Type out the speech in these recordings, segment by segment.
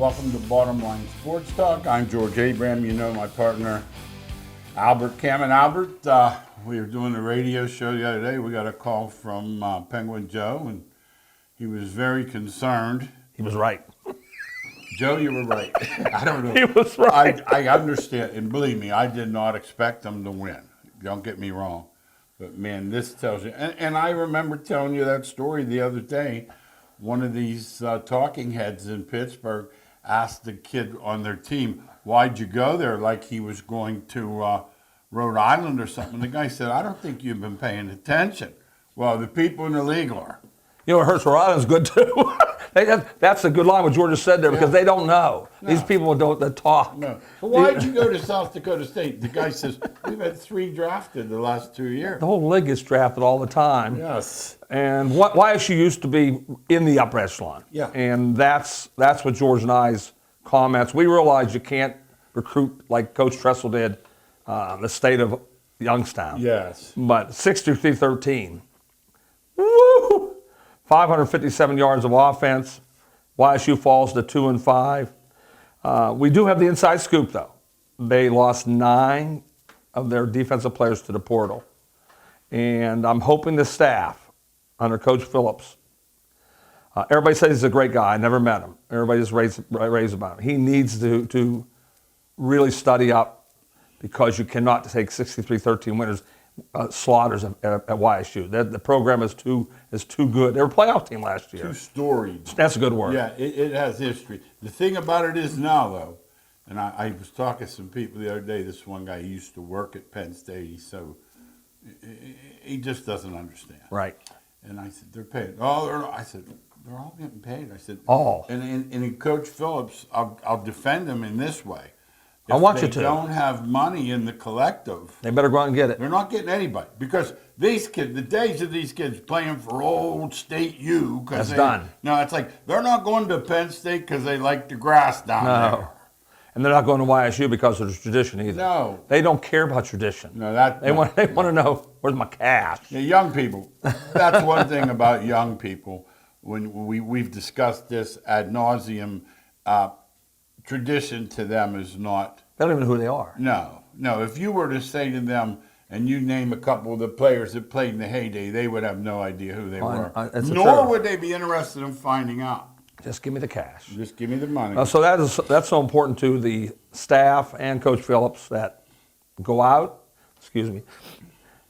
Welcome to Bottom Line Sports Talk. I'm George Abram. You know my partner, Albert Cam. And Albert, we were doing a radio show the other day. We got a call from Penguin Joe, and he was very concerned. He was right. Joe, you were right. I don't know. He was right. I understand, and believe me, I did not expect them to win. Don't get me wrong. But, man, this tells you. And I remember telling you that story the other day. One of these talking heads in Pittsburgh asked the kid on their team, why'd you go there, like he was going to Rhode Island or something. The guy said, I don't think you've been paying attention. Well, the people in the league are. You know, it hurts Rhode Island's good, too. That's a good line what George just said there, because they don't know. No. These people don't that talk. No. So why'd you go to South Dakota State? The guy says, we've had 3 drafted the last 2 years. The whole league gets drafted all the time. Yes. And YSU used to be in the upper echelon. Yeah. And that's what George and I's comments. We realize you can't recruit like Coach Tressel did the state of Youngstown. Yes. But 63-13. Woo! 557 yards of offense. YSU falls to 2-5. We do have the inside scoop, though. They lost 9 of their defensive players to the portal. And I'm hoping the staff, under Coach Phillips, everybody says he's a great guy. I never met him. Everybody just raves about him. He needs to really study up, because you cannot take 63-13 winners. Slaughters at YSU. The program is too good. They were a playoff team last year. Too storied. That's a good word. Yeah, it has history. The thing about it is now, though, and I was talking to some people the other day. This one guy, he used to work at Penn State, so he just doesn't understand. Right. And I said, they're paid. Oh, I said, they're all getting paid. I said, all. And in Coach Phillips, I'll defend him in this way. I want you If to. they don't have money in the collective, they better go out and get it. They're not getting anybody, because these kids, the days of these kids playing for old State U, that's done. No, it's like they're not going to Penn State because they like the grass down there. And they're not going to YSU because of the tradition either. No, they don't care about tradition. No, they want to know, where's my cash. Yeah, young people. That's one thing about young people. When we've discussed this ad nauseum. Tradition to them is not. They don't even know who they are. No. If you were to say to them, and you name a couple of the players that played in the heyday, they would have no idea who they were. Nor would they be interested in finding out. Just give me the cash. Just give me the money. So that's so important to the staff and Coach Phillips that go out,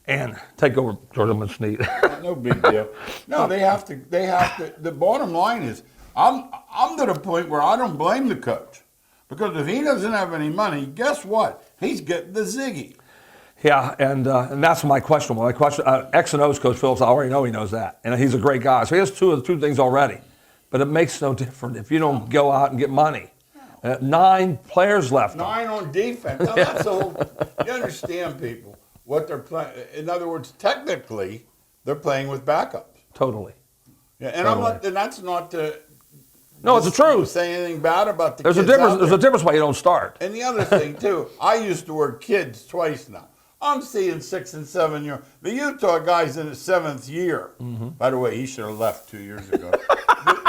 and take over Jordan Sneed. No big deal. No, they have to. The bottom line is, I'm to the point where I don't blame the coach. Because if he doesn't have any money, guess what? He's getting the ziggy. Yeah, and that's my question. Well, my question, X and O's Coach Phillips, I already know he knows that. And he's a great guy. So he has two things already. But it makes no difference if you don't go out and get money. 9 players left. 9 on defense. Now, that's you understand, people, what they're playing. In other words, technically, they're playing with backups. Totally. Yeah, and totally. That's not to... No, it's the truth. Say anything bad about the kids. There's a difference why you don't start. And the other thing too, I used to work kids twice now. I'm seeing 6 and 7 year. The Utah guy's in his 7th year. Mm-hmm. By the way, he should have left 2 years ago.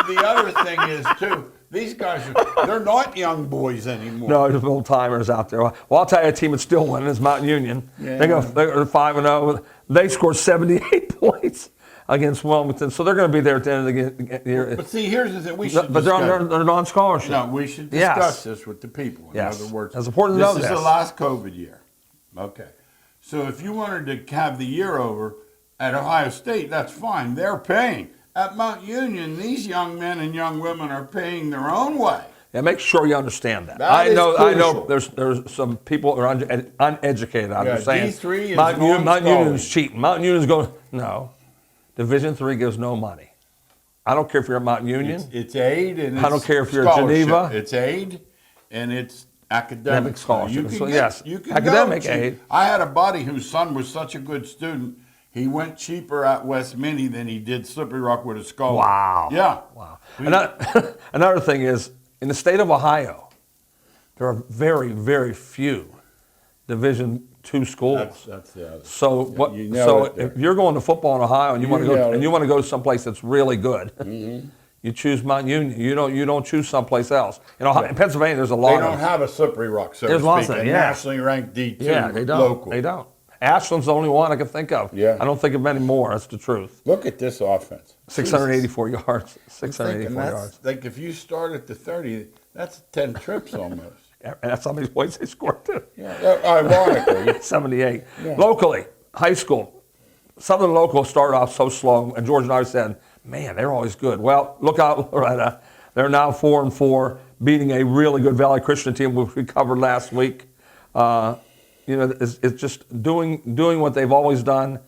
the other thing is too, these guys they're not young boys anymore. No, there's old timers out there. Well, I'll tell you a team that's still winning is Mount Union. Yeah. They're 5-0. They scored 78 points against Wilmington, so they're going to be there at the end of the year. But see, here's the thing: we should. But they're non-scholarship. No, we should discuss this with the people. In other words, it's important to know this is the last COVID year. Okay, so if you wanted to have the year over at Ohio State, that's fine. They're paying. At Mount Union, these young men and young women are paying their own way. Yeah, make sure you understand that. I know. There's some people who are uneducated out there saying D3 is Mount Union's cheating. Mount Union's going no. Division III gives no money. I don't care if you're at Mount Union. It's aid and I don't care if you're at Geneva. It's aid and it's academic scholarship. You can academic aid. I had a buddy whose son was such a good student. He went cheaper at West Minnie than he did Slippery Rock with a scholarship. Wow. Yeah. Wow. Another thing is, in the state of Ohio, there are very, very few Division II schools. That's the other. So if you're going to football in Ohio and you want to go someplace that's really good, you choose Mount Union. You don't choose someplace else. In Ohio, in Pennsylvania, there's a lot They of don't have a Slippery Rock, so There's to lots speak, of a it, yeah. nationally ranked D2 Yeah, they don't. local. They don't. Ashland's the only one I can think of. Yeah. I don't think of many more. That's the truth. Look at this offense. 684 yards. Jesus. 684 That's, yards. like if you start at the 30, that's 10 trips almost. And that's how many points they scored too. Yeah, ironically. 78. Yeah. Locally, high school. Southern local started off so slow, and George and I said, man, they're always good. Well, look out, Loretta. They're now 4-4, beating a really good Valley Christian team, which we covered last week. It's just doing what they've always done.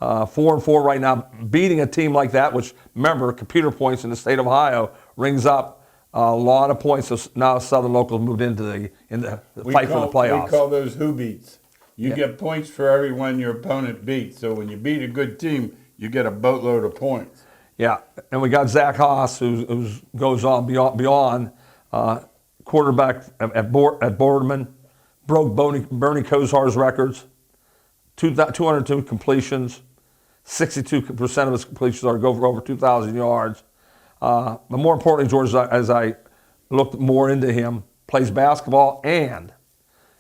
4-4 right now, beating a team like that, which, remember, computer points in the state of Ohio rings up a lot of points. So now Southern Local moved into the fight for the playoffs. We call those who beats. You get points for everyone your opponent beats. So when you beat a good team, you get a boatload of points. Yeah, and we got Zach Haas, who goes on beyond quarterback at Boardman, broke Bernie Kosar's records, 202 completions, 62% of his completions are go for over 2,000 yards. But more importantly, George, as I looked more into him, plays basketball and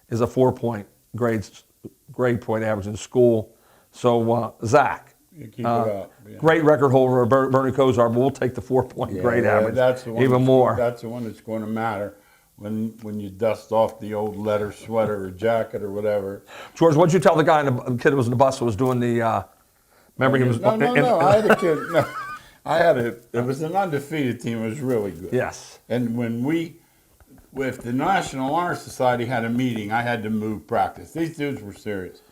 is a 4-point grade point average in school. So Zach, You keep it up. Yeah. great record holder, Bernie Kosar, but we'll take the 4-point grade average That's the one even more. That's the one that's going to matter when you dust off the old leather sweater or jacket or whatever. George, what'd you tell the guy, the kid who was in the bus who was doing the, remember he was... No, I had a kid, no, it was an undefeated team, it was really good. Yes. And if the National Honor Society had a meeting, I had to move practice. These dudes were serious.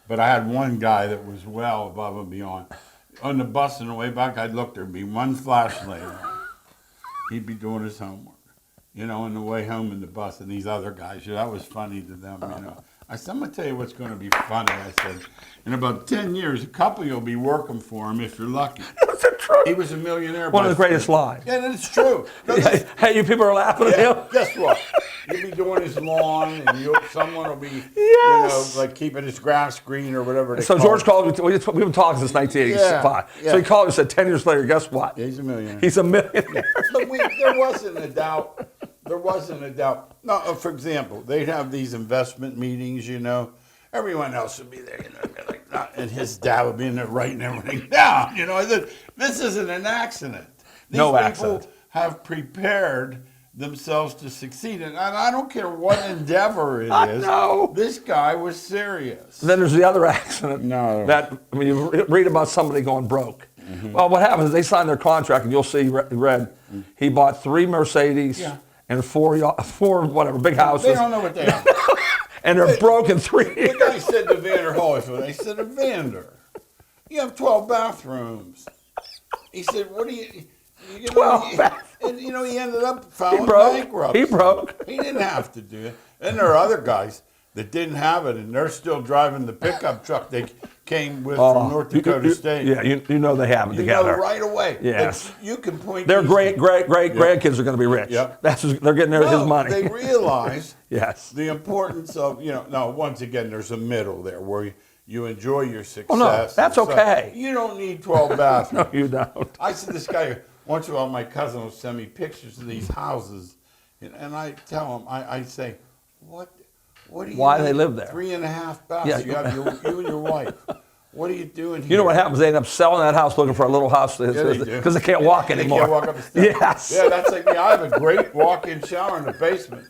But I had one guy that was well above and beyond. On the bus on the way back, I'd look, there'd be one flashlight on. He'd be doing his homework, on the way home in the bus. And these other guys, that was funny to them, I said, I'm going to tell you what's going to be funny. I said, in about 10 years, a couple of you will be working for him if you're lucky. That's the truth. He was a millionaire. One of the greatest lies. Yeah, that's true. Hey, you people are laughing at him? Guess what? You'll be doing his lawn, and someone will be, Yes. like keeping his grass green or whatever they So call George it. called me, we've been talking since 1985. Yeah. So he called me and said, 10 years later, guess what? Yeah, he's a millionaire. He's a millionaire. But there wasn't a doubt. There wasn't a doubt. No, for example, they'd have these investment meetings, Everyone else would be there, and his dad would be in there writing everything down. This isn't an accident. These No people accident. have prepared themselves to succeed, and I don't care what endeavor it is. I know. This guy was serious. Then there's the other accident. No. You read about somebody going broke. Mm-hmm. Well, what happens is they sign their contract, and you'll see, he bought 3 Mercedes and 4 whatever, big houses. They don't know what they are. And they're broke in 3 years. The guy said to Vander Holyfield, they said, Vander, you have 12 bathrooms. He said, what do you 12 bathrooms. And, he ended up filing He bankruptcy. broke. He didn't have to do it. And there are other guys that didn't have it, and they're still driving the pickup truck they came with from North Dakota State. Yeah, you know they have it You together. know right away. Yes. Like, you can point. Their these- grandkids are going to be rich. Yep. They're getting his money. They realize Yes. the importance of, now, once again, there's a middle there where you enjoy your success. Oh, no, that's okay. You don't need 12 bathrooms. No, you don't. I said, this guy, once in a while, my cousin will send me pictures of these houses, and I tell him, I say, what do you Why need they live there? 3.5 baths. Yeah. You have you and your wife. What are you doing here? You know what happens? They end up selling that house looking for a little house because they can't walk anymore. They can't walk up the steps. Yes. Yeah, that's like me. I have a great walk-in shower in the basement.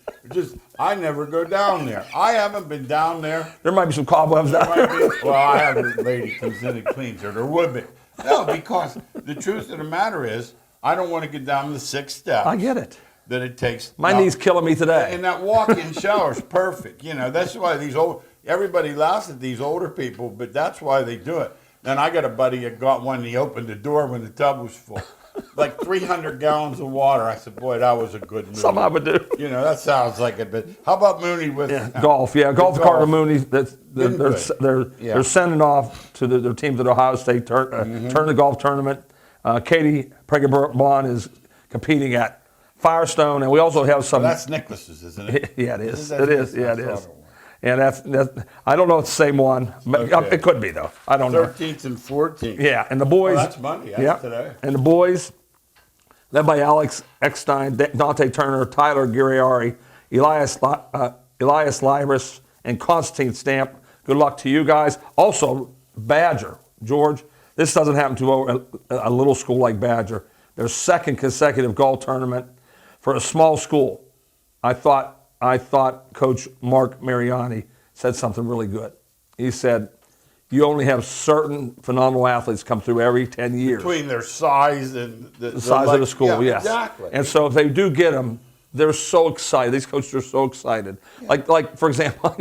I never go down there. I haven't been down there. There might be some cobwebs down there. Well, I have a lady comes in and cleans her. There would be. No, because the truth of the matter is, I don't want to get down the 6 steps. I get it. That it takes. My knee's killing me today. And that walk-in shower is perfect. That's why everybody laughs at these older people, but that's why they do it. Then I got a buddy that got one, and he opened the door when the tub was full. Like 300 gallons of water. I said, boy, that was a good move. Something I would do. That sounds like it. But how about Mooney with golf? Yeah, golf cart of Mooney. They're sending off to their teams at Ohio State turn the golf tournament. Katie Pregebon is competing at Firestone, and we also have some. Well, that's Nicholas's, isn't it? Yeah, it is. It is. Yeah, it is. And that's I don't know if it's the same one, but it could be though. I don't know. 13th and 14th. Yeah, and the boys. Well, that's Monday. That's today. And the boys, led by Alex Eckstein, Dante Turner, Tyler Guerrieri, Elias Libris, and Constantine Stamp. Good luck to you guys. Also, Badger, George, this doesn't happen to a little school like Badger. Their second consecutive golf tournament for a small school. I thought Coach Mark Mariani said something really good. He said, you only have certain phenomenal athletes come through every 10 years. Between their size and The size of the school, yes. Exactly. And so if they do get them, they're so excited. These coaches are so excited. Yeah. Like for example,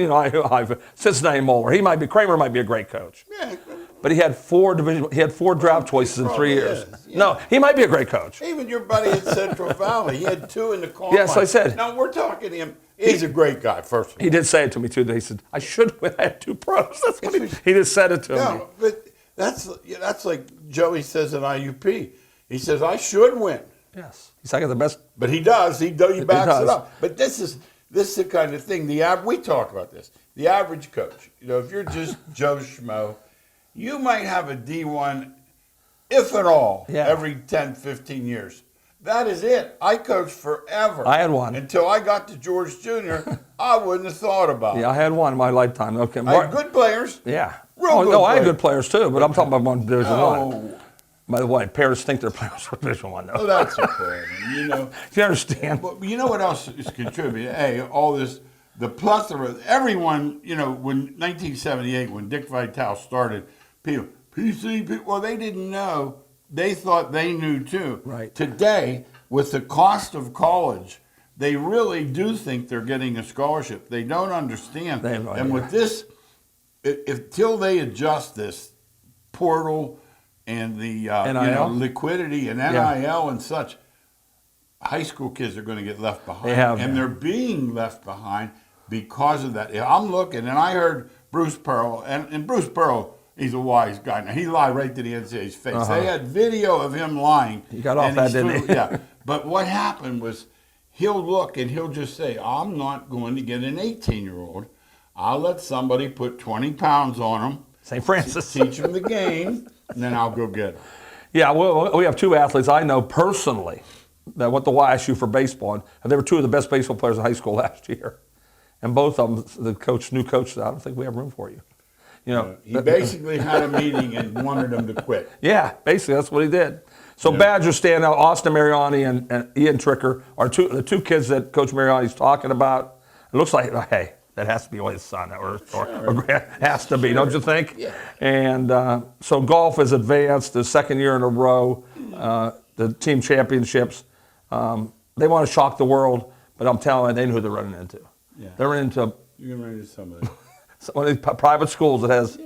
I've Cincinnati Moeller. Kramer might be a great coach. Yeah. But he had four draft choices in 3 years. Yeah. No, he might be a great coach. Even your buddy at Central Valley, he had 2 in the combine. Yes, I said. Now we're talking to him. He's a great guy, first of all. He did say it to me too. He said, I should have had 2 pros. That's what he just said it to me. No, but that's like Joey says at IUP. He says, I should win. Yes. He's like the best. But he does. He backs it up. But this is the kind of thing. We talk about this. The average coach, if you're just Joe Schmo, you might have a D1, if at all, every 10, 15 years. That is it. I coached forever. I had one. Until I got to George Jr., I wouldn't have thought about it. Yeah, I had one in my lifetime. Okay. I had good players. Yeah. Real good no, players. I had good players too, but I'm talking about one Division One. By the way, parents think their players for Division One, though. Oh, that's okay. Do you understand? But you know what else is contributing? Hey, all this, the plethora, everyone, when 1978, when Dick Vitale started, people, PC, well, they didn't know. They thought they knew too. Right. Today, with the cost of college, they really do think they're getting a scholarship. They don't understand. They have no idea. And with this, till they adjust this portal and the liquidity and NIL and such, high school kids are going to get left behind. They're being left behind because of that. I'm looking, and I heard Bruce Pearl, and Bruce Pearl, he's a wise guy. Now, he lied right to the NCAA's face. Uh-huh. They had video of him lying. He got off that, didn't he? Yeah. But what happened was he'll look and he'll just say, I'm not going to get an 18-year-old. I'll let somebody put 20 pounds on him. St. Francis. Teach him the game, and then I'll go get him. Yeah, well, we have 2 athletes I know personally that went to YSU for baseball, and they were 2 of the best baseball players in high school last year. And both of them, the new coach said, I don't think we have room for you. He basically had a meeting and wanted them to quit. Yeah, basically that's what he did. So Badger standout, Austin Mariani and Ian Tricker are the 2 kids that Coach Mariani's talking about. It looks like, hey, that has to be his son, or has to be, don't you think? Yeah. And so golf is advanced, the 2nd year in a row, the team championships. They want to shock the world, but I'm telling you, they know who they're running into. Yeah. They're running into You're going to run into somebody. one of these private schools that has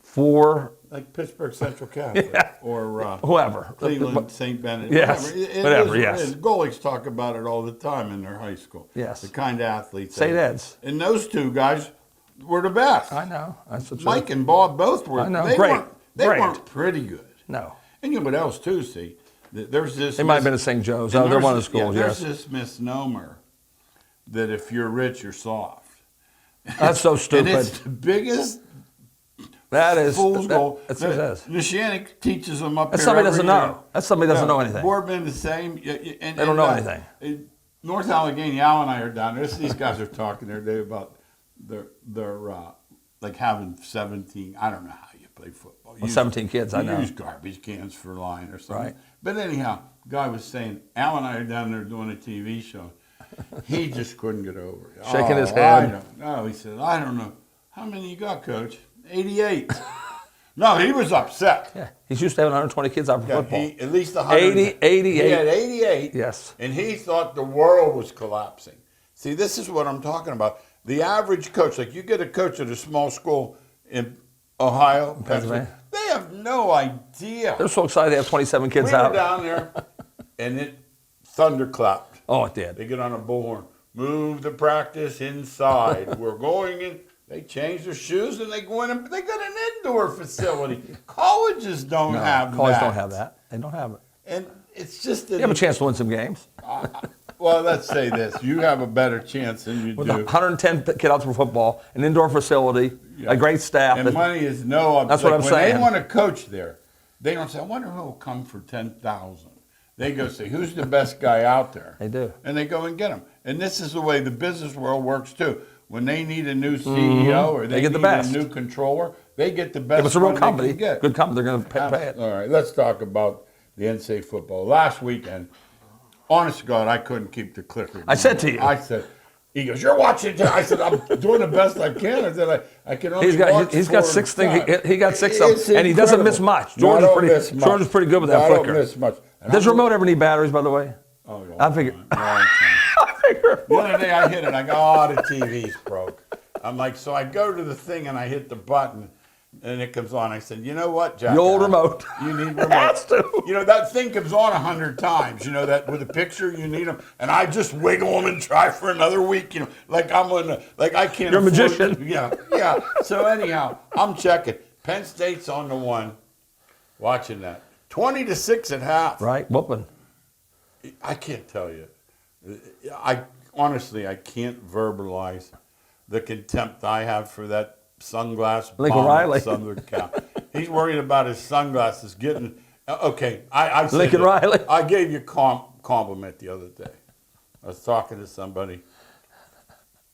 4. Like Pittsburgh Central Catholic or whoever. Cleveland St. Benedict. Yes, whatever, yes. Goalies talk about it all the time in their high school. Yes. The kind of athletes. St. Ed's. And those 2 guys were the best. I know. That's the truth. Mike and Bob both were. I know. They Great. weren't pretty good. No. And you know what else too, see? There's this. They might have been at St. Joe's. Oh, they're one of the schools, There's this misnomer that if you're rich, you're soft. That's so stupid. And it's the biggest fool's goal. That's what it is. Nishanik teaches them up That's here. somebody doesn't know. That's somebody doesn't know anything. Boardman the same. They don't know anything. North Allegheny, Al and I are down there. These guys are talking there today about their like having 17. I don't know how you play football. 17 kids, I know. Use garbage cans for line or something. Right. But anyhow, guy was saying, Al and I are down there doing a TV show. He just couldn't get over it. Shaking his head. I don't know. He said, I don't know. How many you got, Coach? 88. No, he was upset. Yeah, he's used to having 120 kids out for football. At least 100. 88. He had 88. Yes. And he thought the world was collapsing. See, this is what I'm talking about. The average coach, like you get a coach at a small school in Ohio, Pennsylvania, they have no idea. They're so excited they have 27 kids out. We were down there, and it thunderclapped. Oh, it did. They get on a bullhorn. Move the practice inside. We're going in. They change their shoes and they go in. And they got an indoor facility. Colleges don't have that. Colleges don't have that. They don't have it. And it's just that you have a chance to win some games. Well, let's say this. You have a better chance than you With do. 110 kidouts for football, an indoor facility, a great staff. And money is no object. That's what I'm saying. When they want to coach there, they don't say, I wonder who will come for $10,000. They go say, who's the best guy out there? They do. And they go and get him. And this is the way the business world works too. When they need a new CEO or they get the need best. a new controller, they get the best If it's a real one they company, can get. good company, they're going to pay it. All right, let's talk about the NCAA football. Last weekend, honest to God, I couldn't keep the clicker. I said to you. I said, he goes, you're watching. I said, I'm doing the best I can. I said, I can only watch He's got 6 things. He got 6 of It's them, and he doesn't miss incredible. much. No, I don't miss much. George is pretty good with that I flicker. don't miss much. And Does I'm- remote ever need batteries, by the way? Oh, yeah. I figure. Yeah, the other day I hit it. I go, oh, the TV's broke. I'm like, so I go to the thing and I hit the button and it comes on. I said, you know what, Jack? The old remote. You need It remote. has to. You know, that thing comes on 100 times. You know, that with a picture, you need them. And I just wiggle them and try for another week. You know, like I can't. You're a afford- magician. Yeah. So anyhow, I'm checking. Penn State's on the one. Watching that. 20-6 at half. Right, whooping. I can't tell you. I honestly, I can't verbalize the contempt I have for that sunglass Lincoln bomb Riley. at Southern Cal. He's worried about his sunglasses getting. Okay, I said Lincoln that. Riley. I gave you compliment the other day. I was talking to somebody.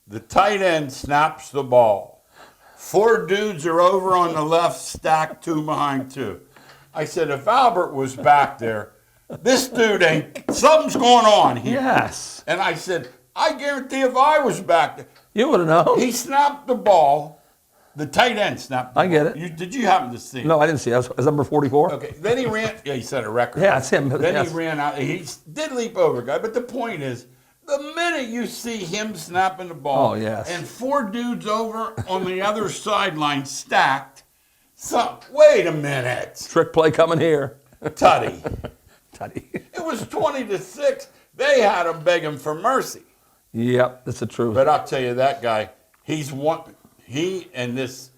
The tight end snaps the ball. 4 dudes are over on the left, stacked 2 behind 2. I said, if Albert was back there, this dude ain't, something's going on here. Yes. And I said, I guarantee if I was back there, You would have known. he snapped the ball. The tight end snapped the I get ball. it. Did you happen to see it? No, I didn't see it. That was number 44. Okay, then he ran, yeah, he set a record. Yeah, it's him. Then Yes. he ran out. He did leap over a guy, but the point is, the minute you see him snapping the ball Oh, yes. and 4 dudes over on the other sideline stacked, so, wait a minute, Trick play coming here. Tutty. Tutty. It was 20-6. They had him begging for mercy. Yep, that's the truth. But I'll tell you, that guy, he and this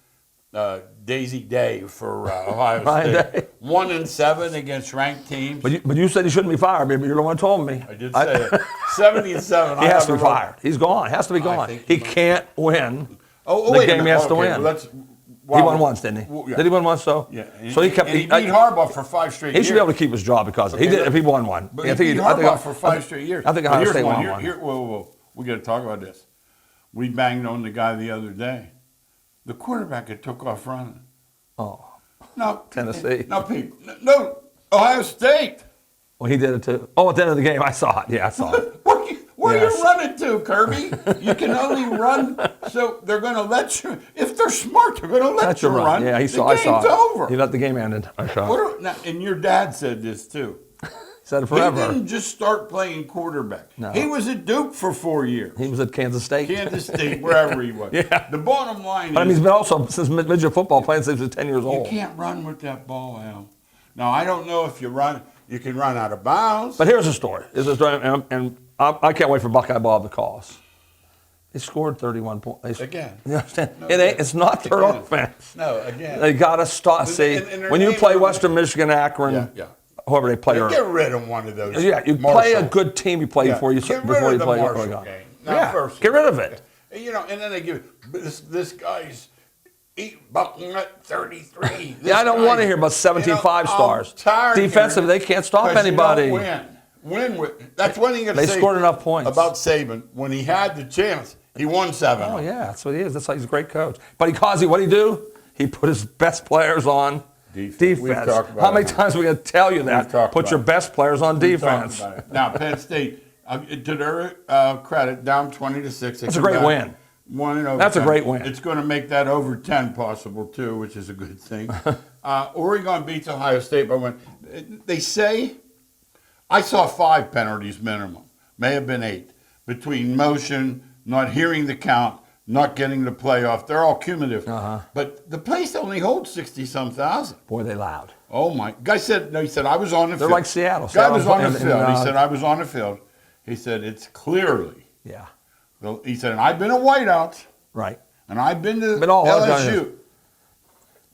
Daisy Day for Ohio Ryan State, Day. 1-7 against ranked teams. But you said he shouldn't be fired, baby. You're the one who told me. I did say that. 70-7. He has to be fired. He's gone. Has to be I gone. think He he might. can't win. Oh, The wait a game he minute. has to win. Let's, He won once, didn't he? Well, yeah. Did he win once, though? Yeah. So he kept. And he beat Harbaugh for 5 straight He years. should be able to keep his job because he did. If he won one, But I he think beat I think- Harbaugh for 5 straight years. I think But Ohio here's State one. won Here, one. whoa. We got to talk about this. We banged on the guy the other day. The quarterback that took off running. Oh, No. Tennessee. No, people. No, Ohio State. well, he did it too. Oh, at the end of the game, I saw it. Yeah, I saw it. Where Yes. you running to, Kirby? You can only run, so they're going to let you. If they're smart, they're going to let That's you a run. run. Yeah, he The saw. I saw game's it. over. He let the game end. I saw What it. are, now, and your dad said this too. He said it He forever. didn't just start playing quarterback. No. He was at Duke for 4 years. He was at Kansas State. Kansas State, wherever he was. Yeah. The bottom line But I mean, is he's been also since midget football playing since he was 10 years you old. can't run with that ball, Al. Now, I don't know if you can run out of bounds. But here's the story. And I can't wait for Buckeye Bob to call us. They scored 31 points. Again. You understand? No, It's not their again. offense. No, again. They got to stop. See, and their when you name play on- Western Michigan, Akron, Yeah. whoever they play, Get rid of one of those. yeah, you Marshall. play a good team. You play Yeah. before you Get rid before of you the play Marshall Oregon. game. Not Yeah, first. get rid of it. You know, and then they give this guy's bucknut 33. Yeah, I don't want to hear about 17 five-stars. Defensively, they can't stop anybody. Win with. That's one thing They scored enough points. about Saban. When he had the chance, he won 7. Oh yeah, that's what he is. That's why he's a great coach. But what did he do? He put his best players on defense. We've talked about How many it. times are we going to tell you that? talked Put about your it. best players on We talked defense. about it. Now, Penn State, to their credit, down 20-6. That's a great win. One in overtime. That's a great win. It's going to make that over 10 possible, too, which is a good thing. Oregon beats Ohio State by 1. They say, I saw 5 penalties minimum, may have been 8, between motion, not hearing the count, not getting the playoff. They're all cumulative. But the place only holds 60-some thousand. Boy, they loud. Oh, my. Guy said, no, he said, I was on the They're field. like Seattle. Guy was on the And- field. He said, I was on the field. He said, it's clearly. Yeah, He said, and I've been a whiteout, right. and I've been to Been all I've done LSU.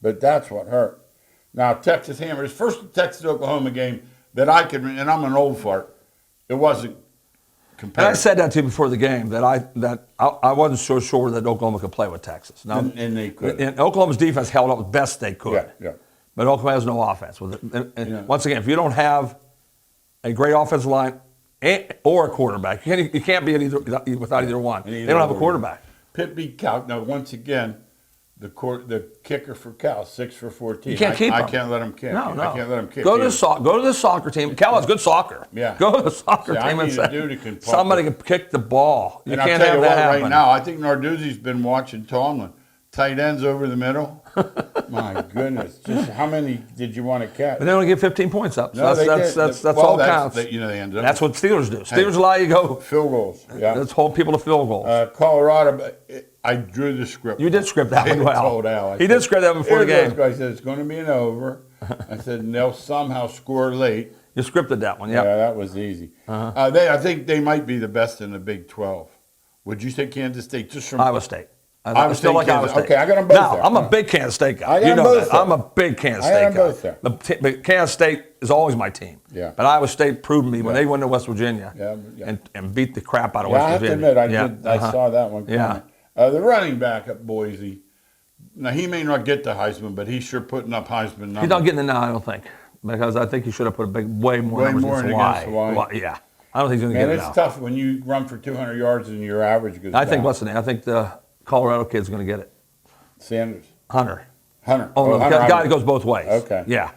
But that's what hurt. Now, Texas Hammers, first Texas-Oklahoma game that I could, and I'm an old fart, it wasn't And I competitive. said that to you before the game that I wasn't so sure that Oklahoma could play with Texas. Now, And they could. and Oklahoma's defense held up the best they could. Yeah, yeah. But Oklahoma has no offense with it. And Yeah. once again, if you don't have a great offensive line or a quarterback. You can't be without either one. They don't have a quarterback. Pitt beat Cal. Now, once again, the kicker for Cal, 6 for 14. You can't keep him. I can't let him kick. No. I can't let him kick. Go to the soccer team. Cal has good soccer. Yeah. Go to the soccer See, I team and need say, a dude who can pump somebody it. can kick the ball. You And can't I'll tell have you that what, happen. right now, I think Narduzzi's been watching Tomlin. Tight ends over the middle. My goodness. Just how many did you want to catch? But they only get 15 points up. So No, they that's did. all counts. They ended up. That's what Steelers do. Steelers allow you to go. Field goals. Yeah. Let's hold people to field goals. Colorado, I drew the script. You did script that one well. Told Al, He did script that before the game. I said, it's going to be an over. I said, and they'll somehow score late. You scripted that one, yeah. Yeah, that was easy. I think they might be the best in the Big 12. Would you say Kansas State? Just from Iowa State. Iowa still State, like Iowa Kansas. State. Okay, I got them both now, there. I'm a big Kansas State guy. I got You them know both that. there. I'm a big Kansas I got State them guy. both there. But Kansas State is always my team. Yeah. But Iowa State proved me when Yeah. they went to West Virginia Yeah. and beat the crap out of Yeah, I West have to Virginia. admit, I saw that one coming. Yeah. The running back at Boise. Now, he may not get the Heisman, but he's sure putting up Heisman numbers. He's not getting it now, I don't think, because I think he should have put way more Way numbers more against against Hawaii. Hawaii. Yeah. I don't think he's going to Man, get it it's now. tough when you run for 200 yards and your average goes I think down. what's the name? I think the Colorado kid's going to get it. Sanders. Hunter. Hunter. Oh, no, the Hunter guy that Hunter. goes both ways. Okay. Yeah.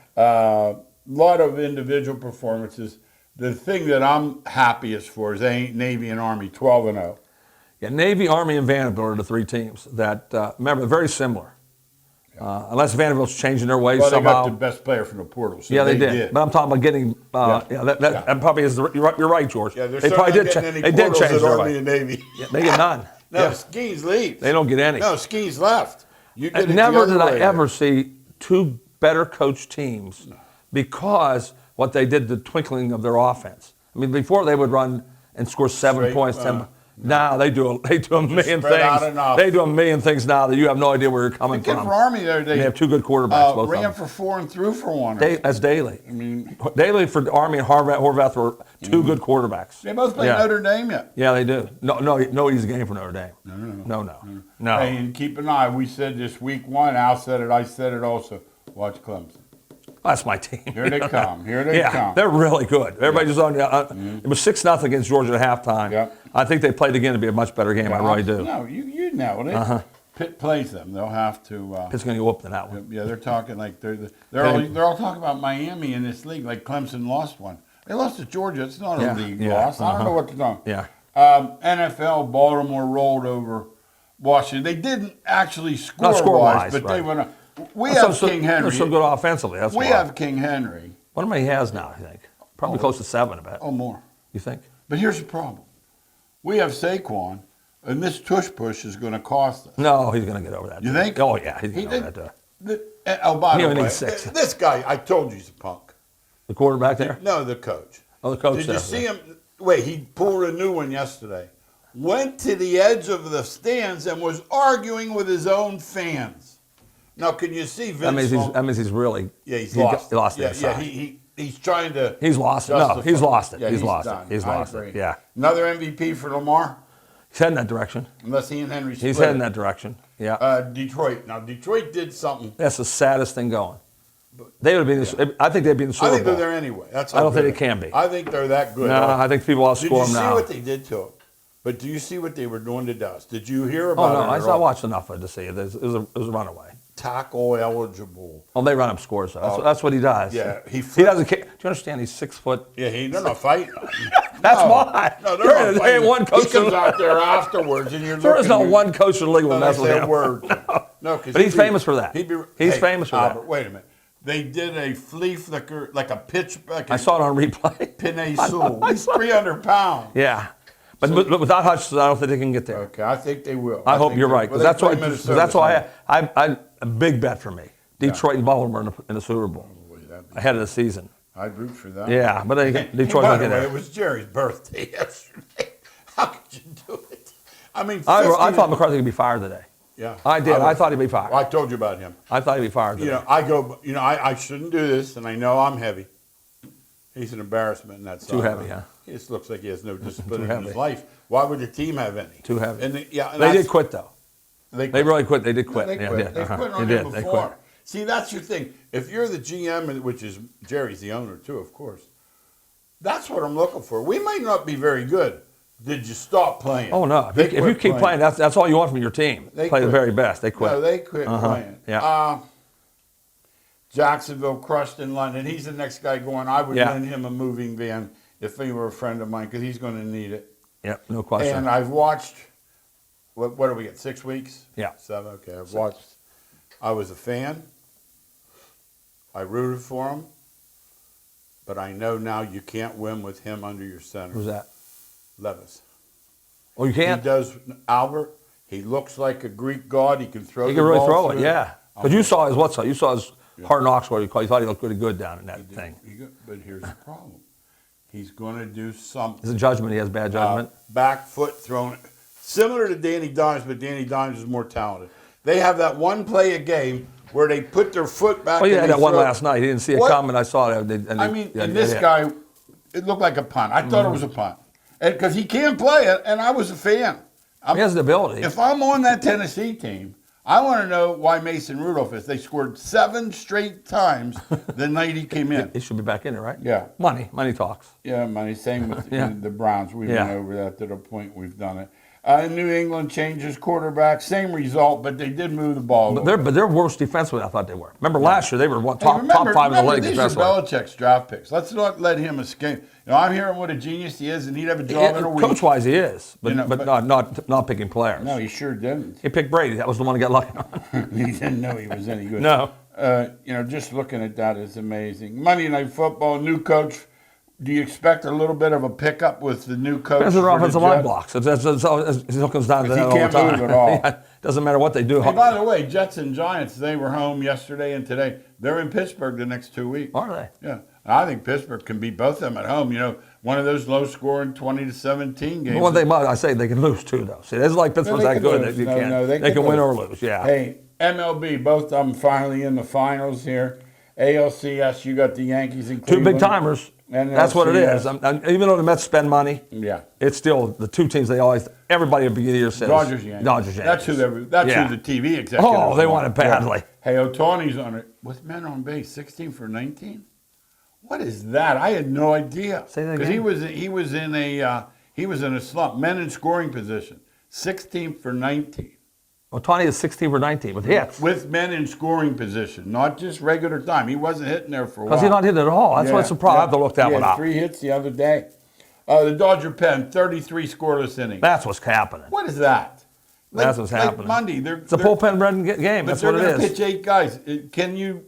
Lot of individual performances. The thing that I'm happiest for is Navy and Army 12-0. Yeah, Navy, Army, and Vanderbilt are the three teams that, remember, they're very similar. Unless Vanderbilt's changing their ways Well, they somehow. got the best player from the portal. So Yeah, they did. But I'm talking about getting. That probably is. You're right, George. Yeah, they probably did. They did change their Army way. and Navy. Yeah, they get none. No, Yeah. Skeens leaves. They don't get any. No, Skeens left. You get And it never the did other I way ever see two better coached teams because what they did, the twinkling of their offense. I mean, before they would run and score 7 Straight, points, 10. Now they do a million spread out things. enough. They do a million things now that you have no idea where you're coming The kid from. for Army there, They have two good quarterbacks. Both of ran them. for 4 and threw for 1. That's Daly. I mean, Daly for Army and Horvath were two good quarterbacks. they both play Yeah. Notre Dame yet. Yeah, they do. No easy game for Notre Dame. No. Hey, and keep an eye. We said this week 1. Al said it. I said it also. Watch Clemson. That's my team. Here they come. Here they Yeah, come. they're really good. Everybody's on. It was 6-0 against Georgia at halftime. Yeah. I think they played again to be a much better game. I really do. No, you nailed it. Pitt plays them. They'll have to. It's going to get whooped in that one. Yeah, they're talking like they're all talking about Miami in this league. Like Clemson lost one. They lost to Georgia. It's not Yeah, a league yeah, loss. I don't know what to do. Yeah. NFL, Baltimore rolled over Washington. They didn't actually Not score-wise, score-wise, but they right. went. We have So- King Henry. They're so good offensively. That's We why. have King Henry. What many he has now? You think? Probably close to 7. I bet. Oh, more. You think? But here's the problem. We have Saquon, and this tush push is going to cost us. No, he's going to get over that. You too. think? Oh yeah, he's He going to get over did. that. Too. Oh, by He the only way, needs 6. this guy, I told you he's a punk. The quarterback there. No, the coach. Oh, the coach Did there. you see him? Wait, he pulled a new one yesterday. Went to the edge of the stands and was arguing with his own fans. Now, can you see Vince? That means he's really. Yeah, he's he lost. Lost yeah, it. yeah. He's trying to. He's lost it. No, justify- he's lost it. Yeah, He's lost it. done. He's I lost it. agree. Yeah. Another MVP for Lamar, He's heading that direction. unless he and Henry split. He's heading that direction. Yeah. Detroit. Now, Detroit did something. That's the saddest thing going. They would have been. I think they'd be in the Super I think Bowl. they're there anyway. That's I don't how think good they can be. I think they're that good. No, I think people outscore Did you them see now. what they did to him? But do you see what they were doing to Dust? Did you hear Oh about no, it? I watched enough of it to see it. It was a runaway. Tackle eligible. Oh, they run up scores though. That's what he does. Yeah, he doesn't care. Do you understand? He's 6 foot. Yeah, they're not fighting. That's No. why. No, they're There not ain't fighting. one coach. He comes out there afterwards, and you're There is looking. not one coach in the league will mess with say a him. word. No, But he's famous for that. He's famous for that. Albert, wait a minute. They did a flea flicker, like a pitch. Like I saw it on replay. Pinay Sewell. He's 300 pounds. Yeah, but without Hutchinson, I don't think they can get there. Okay, I think they will. I hope think you're they- right well, because they that's play why. Minnesota That's why Sunday. I a big bet for me. Detroit and Baltimore in the Super Bowl Boy, that'd be- ahead of the season. I'd root for that. Yeah, but Detroit's By not the getting way, there. it was Jerry's birthday yesterday. How could you do it? I mean, I 50 thought McCarthy could be fired today. Yeah, I did. I thought he'd be fired. Well, I told you about him. I thought he'd be fired today. I shouldn't do this, and I know I'm heavy. He's an embarrassment in that Too sideline. heavy, huh? He just looks like he has no discipline Too in his heavy. life. Why would the team have any? Too heavy. And They did quit though. They They really quit. They did quit. They Yeah, quit. yeah, They uh-huh. quit on They him did. They before. quit. See, that's your thing. If you're the GM, which is Jerry's the owner too, of course, That's what I'm looking for. We might not be very good. Did you stop playing? Oh no! If you keep playing, that's all you want from your team. They Play quit. the very best. They quit. No, they quit playing. Yeah. Jacksonville crushed in London. He's the next guy going. I would Yeah. lend him a moving van if he were a friend of mine because he's going to need it. Yep. No question. And I've watched. What do we get? 6 weeks? Yeah. 7. Okay. I've watched. I was a fan. I rooted for him. But I know now you can't win with him under your center. Who's that? Levis. Oh, you He can't. does. Albert. He looks like a Greek god. He can throw. He the can really ball throw it. through. Yeah. Because you saw his what's You saw his Hard Knocks where he thought he looked pretty good down in that thing. But here's the problem. He's going to do something. It's a judgment. He has bad judgment. Back foot thrown. Similar to Danny Dimes, but Danny Dimes is more talented. They have that one play a game where they put their foot back. Oh yeah, and that they one throw. last night. He didn't see it What? coming. I saw it. And this guy, it looked like a punt. I thought it was a punt. Because he can't play it, and I was a fan. He has the ability. If I'm on that Tennessee team, I want to know why Mason Rudolph is. They scored 7 straight times the night he came in. He should be back in it, right? Yeah. Money talks. Yeah, money. Same with Yeah. the Browns. We've Yeah. been over that to the point we've done it. New England changes quarterback, same result, but they did move the ball. But they're worse defensively. I thought they were. Remember last year they were top 5 in the league these defensively. are Belichick's draft picks. Let's not let him escape. I'm hearing what a genius he is, and he'd have a job in a week. Coach-wise, he is, but, You know, but not picking players. No, he sure didn't. He picked Brady. That was the one that got lucky on. He didn't know he was any good. No. Just looking at that is amazing. Monday Night Football, new coach. Do you expect a little bit of a pickup with the new coach? Depends on their for the offensive line Jets? blocks. It all comes down to Because that he all the can't time. move at all. Yeah, doesn't matter what they do. Hey, by the way, Jets and Giants, they were home yesterday and today. They're in Pittsburgh the next 2 weeks. Are they? Yeah. I think Pittsburgh can beat both of them at home. One of those low-scoring 20-17 games. One thing I say they can lose too, though. See, it's like Pittsburgh's they that can good. lose. You No, can't. no, they they can can win lose. or lose. Yeah. Hey, MLB, both of them finally in the finals here. ALCS, you got the Yankees and Two Cleveland. big timers. And That's what it LCS. is. Even though the Mets spend money, Yeah. it's still the two teams everybody at the beginning of the year says. Dodgers, Yankees. Dodgers, Yankees. That's Yeah. who the TV executives Oh, they want it badly. Yeah. Hey, Otani's on it with men on base, 16 for 19. What is that? I had no idea. Say that Because again. he was in a slump. Men in scoring position, 16 for 19. Ohtani is 16 for 19 with hits. With men in scoring position, not just regular time. He wasn't hitting there for a while. Because he's not hitting at all. That's what's the problem. I have to look that He one had up. 3 hits the other day. The Dodger pen, 33 scoreless innings. That's what's happening. What is that? That's what's happening. Like Monday, It's a bullpen-ridden game. But That's they're what it going to is. pitch 8 guys. Can you?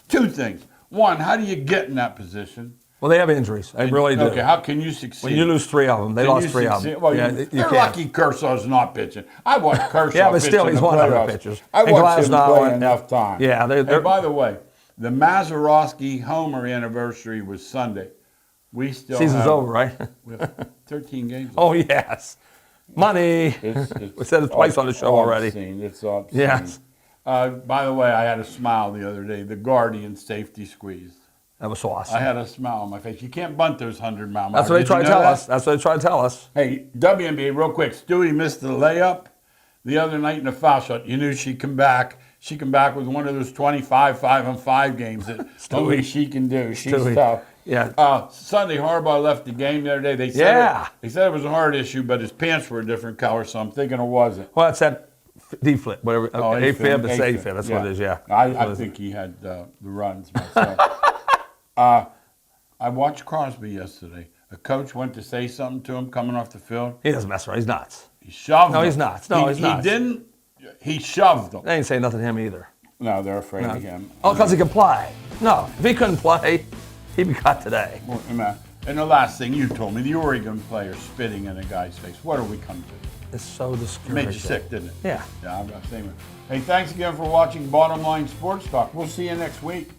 2 things. One, how do you get in that position? Well, they have injuries. They really do. Okay, how can you succeed? When you lose 3 of them, they Can lost you 3 of succeed? them. Well, yeah, they're you can't. lucky Kershaw's not pitching. I watched Kershaw Yeah, but pitch still, in he's the one of the playoffs. pitchers. I And watched him Glasnow play and- enough time. Yeah, Hey, they're- by the way, the Mazeroski Homer anniversary was Sunday. We still Season's have, over, right? we have 13 games. Oh, yes. Money. It's We said it twice on the show already. Obscene. It's obscene. Yes. By the way, I had a smile the other day. The Guardian safety squeeze. That was so awesome. I had a smile on my face. You can't bunt those 100-mile That's what they try to tell us. That's what they try to tell us. Hey, WNBA, real quick. Stewie missed the layup the other night in a foul shot. You knew she'd come back. She come back with one of those 25 5-on-5 games that only she can do. She's Stewie. tough. Yeah. Sunday, Harbaugh left the game the other day. They said Yeah. they said it was a heart issue, but his pants were a different color, so I'm thinking it wasn't. Well, it's that D-flip, whatever. A-fib, it's A-fib. A-fib. That's what it is, yeah. I think he had the runs myself. I watched Crosby yesterday. A coach went to say something to him coming off the field. He doesn't mess around. He's nuts. He shoved No, him. he's not. No, he's He not. didn't. He shoved him. They ain't saying nothing to him either. No, they're afraid of him. Oh, because he can play. No, if he couldn't play, he'd be cut today. And the last thing you told me, the Oregon player spitting in a guy's face. What do we come to? It's so It discouraging. made you sick, didn't it? Yeah. Yeah, I'm saying. Hey, thanks again for watching Bottom Line Sports Talk. We'll see you next week.